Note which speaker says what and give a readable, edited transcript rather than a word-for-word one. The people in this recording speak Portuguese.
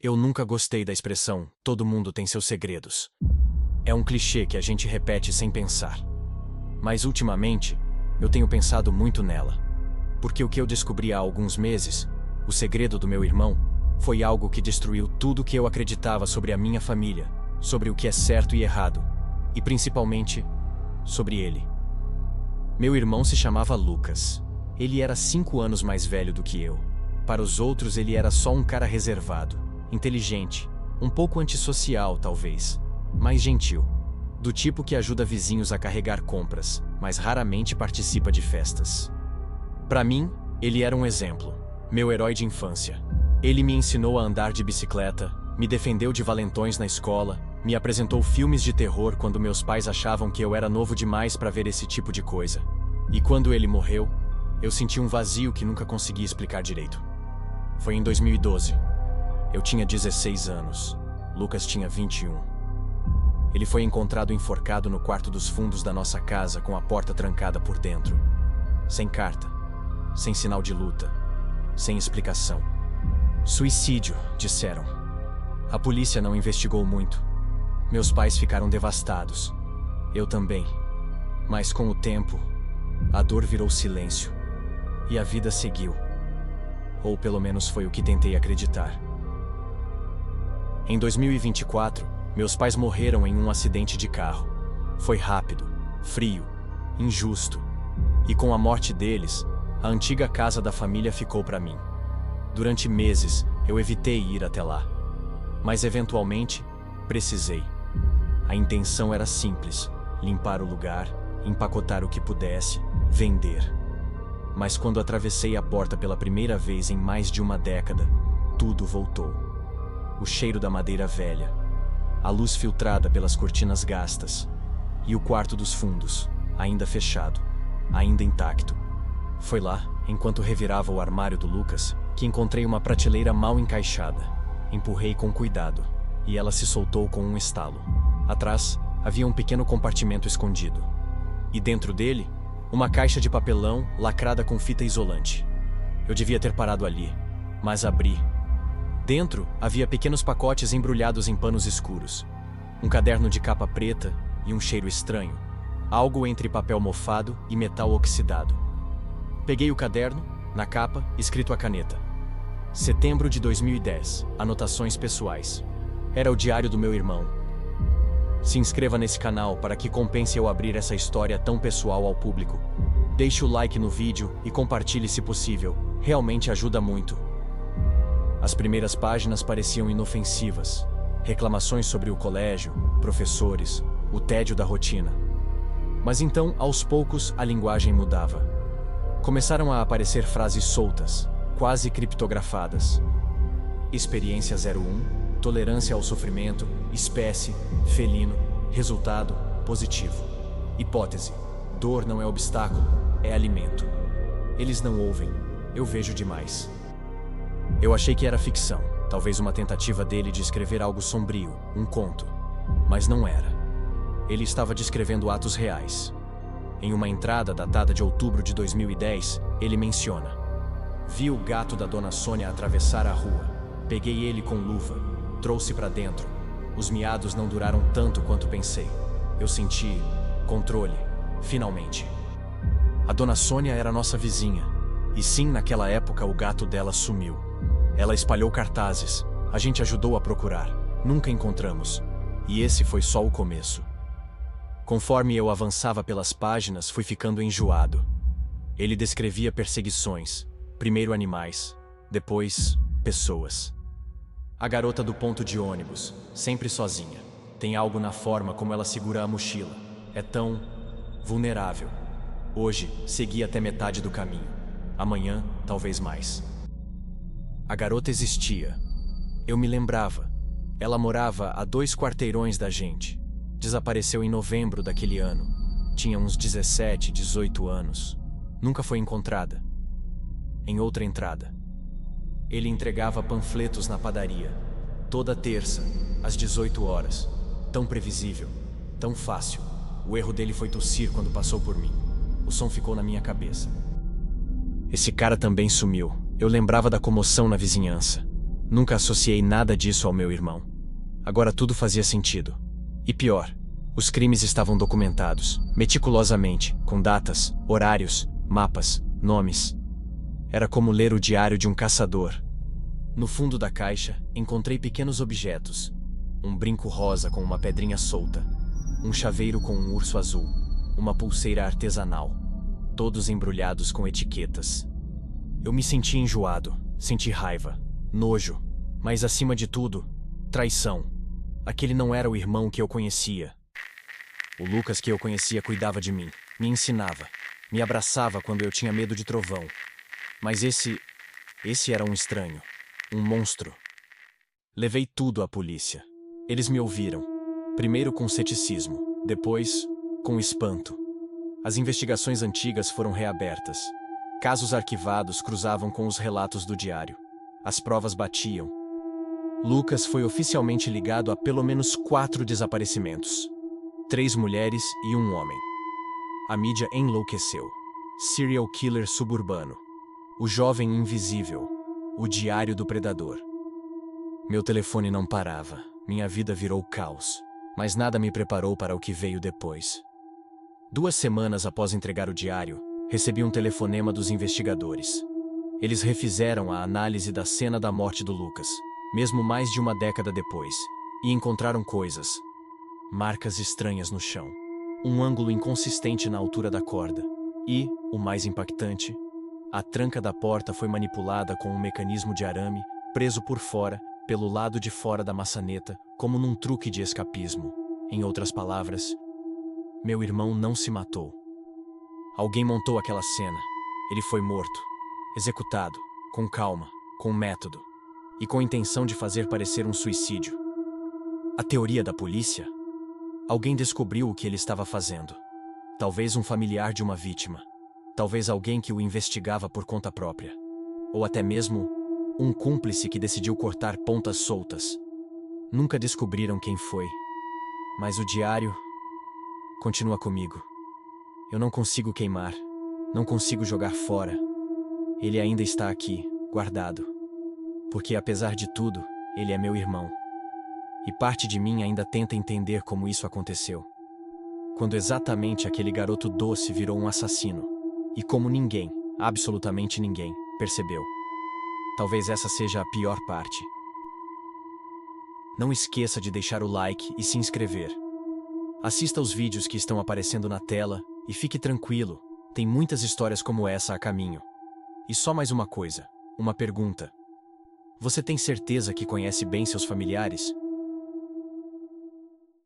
Speaker 1: Eu nunca gostei da expressão "todo mundo tem seus segredos". É um clichê que a gente repete sem pensar. Mas ultimamente, eu tenho pensado muito nela. Porque o que eu descobri há alguns meses, o segredo do meu irmão, foi algo que destruiu tudo que eu acreditava sobre a minha família, sobre o que é certo e errado, e principalmente, sobre ele. Meu irmão se chamava Lucas. Ele era 5 anos mais velho do que eu. Para os outros, ele era só um cara reservado, inteligente, um pouco antissocial, talvez, mas gentil. Do tipo que ajuda vizinhos a carregar compras, mas raramente participa de festas. Para mim, ele era um exemplo, meu herói de infância. Ele me ensinou a andar de bicicleta, me defendeu de valentões na escola, me apresentou filmes de terror quando meus pais achavam que eu era novo demais para ver esse tipo de coisa. E quando ele morreu, eu senti um vazio que nunca consegui explicar direito. Foi em 2012. Eu tinha 16 anos. Lucas tinha 21. Ele foi encontrado enforcado no quarto dos fundos da nossa casa com a porta trancada por dentro. Sem carta, sem sinal de luta, sem explicação. Suicídio, disseram. A polícia não investigou muito. Meus pais ficaram devastados. Eu também. Mas com o tempo, a dor virou silêncio. E a vida seguiu. Ou pelo menos foi o que tentei acreditar. Em 2024, meus pais morreram em um acidente de carro. Foi rápido, frio, injusto. E com a morte deles, a antiga casa da família ficou para mim. Durante meses, eu evitei ir até lá. Mas eventualmente, precisei. A intenção era simples: limpar o lugar, empacotar o que pudesse, vender. Mas quando atravessei a porta pela primeira vez em mais de uma década, tudo voltou. O cheiro da madeira velha, a luz filtrada pelas cortinas gastas, e o quarto dos fundos, ainda fechado, ainda intacto. Foi lá, enquanto revirava o armário do Lucas, que encontrei uma prateleira mal encaixada. Empurrei com cuidado, e ela se soltou com um estalo. Atrás, havia um pequeno compartimento escondido. E dentro dele, uma caixa de papelão lacrada com fita isolante. Eu devia ter parado ali, mas abri. Dentro, havia pequenos pacotes embrulhados em panos escuros. Um caderno de capa preta e um cheiro estranho. Algo entre papel mofado e metal oxidado. Peguei o caderno, na capa, escrito a caneta. Setembro de 2010. Anotações pessoais. Era o diário do meu irmão. Se inscreva nesse canal para que compense eu abrir essa história tão pessoal ao público. Deixe o like no vídeo e compartilhe se possível. Realmente ajuda muito. As primeiras páginas pareciam inofensivas. Reclamações sobre o colégio, professores, o tédio da rotina. Mas então, aos poucos, a linguagem mudava. Começaram a aparecer frases soltas, quase criptografadas. Experiência 01, tolerância ao sofrimento, espécie, felino, resultado, positivo. Hipótese, dor não é obstáculo, é alimento. Eles não ouvem, eu vejo demais. Eu achei que era ficção, talvez uma tentativa dele de escrever algo sombrio, um conto. Mas não era. Ele estava descrevendo atos reais. Em uma entrada datada de outubro de 2010, ele menciona: vi o gato da Dona Sônia atravessar a rua. Peguei ele com luva, trouxe para dentro. Os miados não duraram tanto quanto pensei. Eu senti controle, finalmente. A Dona Sônia era nossa vizinha. E sim, naquela época o gato dela sumiu. Ela espalhou cartazes. A gente ajudou a procurar. Nunca encontramos. E esse foi só o começo. Conforme eu avançava pelas páginas, fui ficando enjoado. Ele descrevia perseguições. Primeiro animais, depois pessoas. A garota do ponto de ônibus, sempre sozinha. Tem algo na forma como ela segura a mochila. É tão vulnerável. Hoje, segui até metade do caminho. Amanhã, talvez mais. A garota existia. Eu me lembrava. Ela morava a 2 quarteirões da gente. Desapareceu em novembro daquele ano. Tinha uns 17, 18 anos. Nunca foi encontrada. Em outra entrada. Ele entregava panfletos na padaria. Toda terça, às 18 horas. Tão previsível, tão fácil. O erro dele foi tossir quando passou por mim. O som ficou na minha cabeça. Esse cara também sumiu. Eu lembrava da comoção na vizinhança. Nunca associei nada disso ao meu irmão. Agora tudo fazia sentido. E pior, os crimes estavam documentados, meticulosamente, com datas, horários, mapas, nomes. Era como ler o diário de um caçador. No fundo da caixa, encontrei pequenos objetos. Um brinco rosa com uma pedrinha solta. Um chaveiro com um urso azul. Uma pulseira artesanal. Todos embrulhados com etiquetas. Eu me senti enjoado, senti raiva, nojo, mas acima de tudo, traição. Aquele não era o irmão que eu conhecia. O Lucas que eu conhecia cuidava de mim, me ensinava, me abraçava quando eu tinha medo de trovão. Mas esse era um estranho, um monstro. Levei tudo à polícia. Eles me ouviram, primeiro com ceticismo, depois com espanto. As investigações antigas foram reabertas. Casos arquivados cruzavam com os relatos do diário. As provas batiam. Lucas foi oficialmente ligado a pelo menos 4 desaparecimentos. 3 mulheres e um homem. A mídia enlouqueceu. Serial killer suburbano. O jovem invisível. O diário do predador. Meu telefone não parava. Minha vida virou caos. Mas nada me preparou para o que veio depois. 2 semanas após entregar o diário, recebi um telefonema dos investigadores. Eles refizeram a análise da cena da morte do Lucas, mesmo mais de uma década depois, e encontraram coisas. Marcas estranhas no chão, um ângulo inconsistente na altura da corda e, o mais impactante, a tranca da porta foi manipulada com um mecanismo de arame preso por fora, pelo lado de fora da maçaneta, como num truque de escapismo. Em outras palavras, meu irmão não se matou. Alguém montou aquela cena. Ele foi morto, executado, com calma, com método, e com a intenção de fazer parecer um suicídio. A teoria da polícia? Alguém descobriu o que ele estava fazendo. Talvez um familiar de uma vítima. Talvez alguém que o investigava por conta própria. Ou até mesmo um cúmplice que decidiu cortar pontas soltas. Nunca descobriram quem foi. Mas o diário continua comigo. Eu não consigo queimar. Não consigo jogar fora. Ele ainda está aqui, guardado. Porque, apesar de tudo, ele é meu irmão. E parte de mim ainda tenta entender como isso aconteceu. Quando exatamente aquele garoto doce virou um assassino. E como ninguém, absolutamente ninguém, percebeu. Talvez essa seja a pior parte. Não esqueça de deixar o like e se inscrever. Assista aos vídeos que estão aparecendo na tela e fique tranquilo, tem muitas histórias como essa a caminho. E só mais uma coisa, uma pergunta. Você tem certeza que conhece bem seus familiares?